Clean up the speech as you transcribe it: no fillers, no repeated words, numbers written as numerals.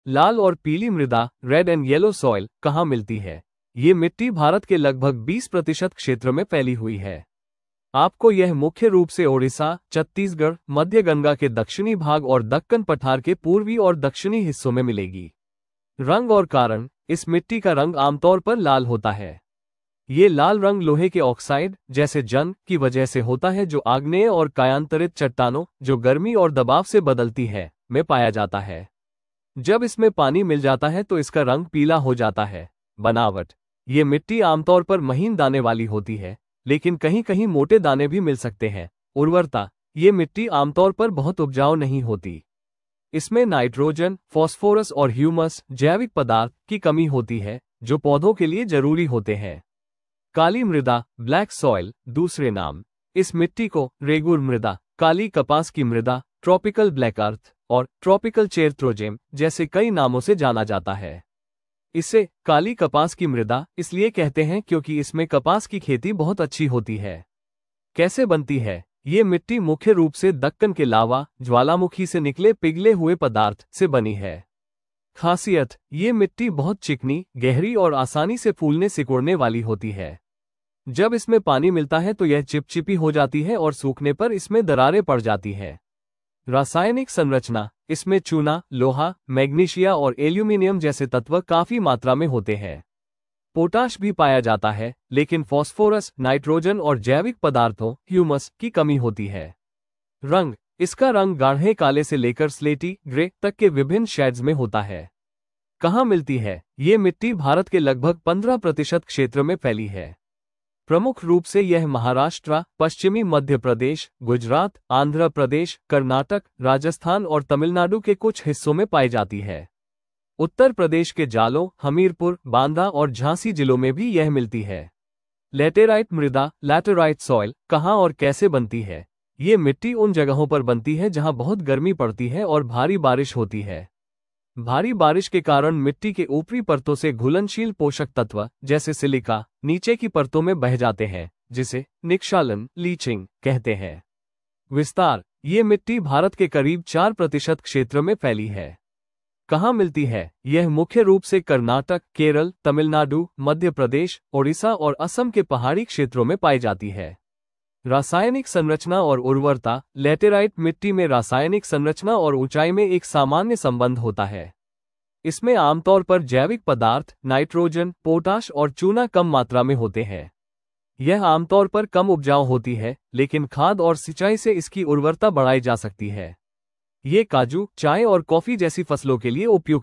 लाल और पीली मृदा, रेड एंड येलो सॉइल, कहाँ मिलती है? ये मिट्टी भारत के लगभग 20% क्षेत्र में फैली हुई है। आपको यह मुख्य रूप से ओडिशा, छत्तीसगढ़, मध्य गंगा के दक्षिणी भाग और दक्कन पठार के पूर्वी और दक्षिणी हिस्सों में मिलेगी। रंग और कारण, इस मिट्टी का रंग आमतौर पर लाल होता है। ये लाल रंग लोहे के ऑक्साइड जैसे जंग की वजह से होता है जो आग्नेय और कायांतरित चट्टानों, जो गर्मी और दबाव से बदलती है, में पाया जाता है। जब इसमें पानी मिल जाता है तो इसका रंग पीला हो जाता है। बनावट, ये मिट्टी आमतौर पर महीन दाने वाली होती है, लेकिन कहीं कहीं मोटे दाने भी मिल सकते हैं। उर्वरता, ये मिट्टी आमतौर पर बहुत उपजाऊ नहीं होती। इसमें नाइट्रोजन, फास्फोरस और ह्यूमस जैविक पदार्थ की कमी होती है, जो पौधों के लिए जरूरी होते हैं। काली मृदा, ब्लैक सॉइल, दूसरे नाम। इस मिट्टी को रेगुर मृदा, काली कपास की मृदा, ट्रॉपिकल ब्लैक अर्थ और ट्रॉपिकल चेरत्रोजेम जैसे कई नामों से जाना जाता है। इसे काली कपास की मृदा इसलिए कहते हैं क्योंकि इसमें कपास की खेती बहुत अच्छी होती है। कैसे बनती है? ये मिट्टी मुख्य रूप से दक्कन के लावा, ज्वालामुखी से निकले पिघले हुए पदार्थ से बनी है। खासियत, ये मिट्टी बहुत चिकनी, गहरी और आसानी से फूलने सिकुड़ने वाली होती है। जब इसमें पानी मिलता है तो यह चिपचिपी हो जाती है और सूखने पर इसमें दरारें पड़ जाती है। रासायनिक संरचना, इसमें चूना, लोहा, मैग्नीशिया और एल्यूमिनियम जैसे तत्व काफी मात्रा में होते हैं। पोटाश भी पाया जाता है, लेकिन फास्फोरस, नाइट्रोजन और जैविक पदार्थों, ह्यूमस, की कमी होती है। रंग, इसका रंग गाढ़े काले से लेकर स्लेटी ग्रे तक के विभिन्न शेड्स में होता है। कहाँ मिलती है? ये मिट्टी भारत के लगभग 15% क्षेत्र में फैली है। प्रमुख रूप से यह महाराष्ट्र, पश्चिमी मध्य प्रदेश, गुजरात, आंध्र प्रदेश, कर्नाटक, राजस्थान और तमिलनाडु के कुछ हिस्सों में पाई जाती है। उत्तर प्रदेश के जालों, हमीरपुर, बांदा और झांसी जिलों में भी यह मिलती है। लेटेराइट मृदा, लैटेराइट सॉइल, कहाँ और कैसे बनती है? ये मिट्टी उन जगहों पर बनती है जहां बहुत गर्मी पड़ती है और भारी बारिश होती है। भारी बारिश के कारण मिट्टी के ऊपरी परतों से घुलनशील पोषक तत्व जैसे सिलिका नीचे की परतों में बह जाते हैं, जिसे निक्षालन, लीचिंग कहते हैं। विस्तार, ये मिट्टी भारत के करीब 4% क्षेत्र में फैली है। कहाँ मिलती है? यह मुख्य रूप से कर्नाटक, केरल, तमिलनाडु, मध्य प्रदेश, ओडिशा और असम के पहाड़ी क्षेत्रों में पाई जाती है। रासायनिक संरचना और उर्वरता, लैटेराइट मिट्टी में रासायनिक संरचना और ऊंचाई में एक सामान्य संबंध होता है। इसमें आमतौर पर जैविक पदार्थ, नाइट्रोजन, पोटाश और चूना कम मात्रा में होते हैं। यह आमतौर पर कम उपजाऊ होती है, लेकिन खाद और सिंचाई से इसकी उर्वरता बढ़ाई जा सकती है। ये काजू, चाय और कॉफी जैसी फसलों के लिए उपयुक्त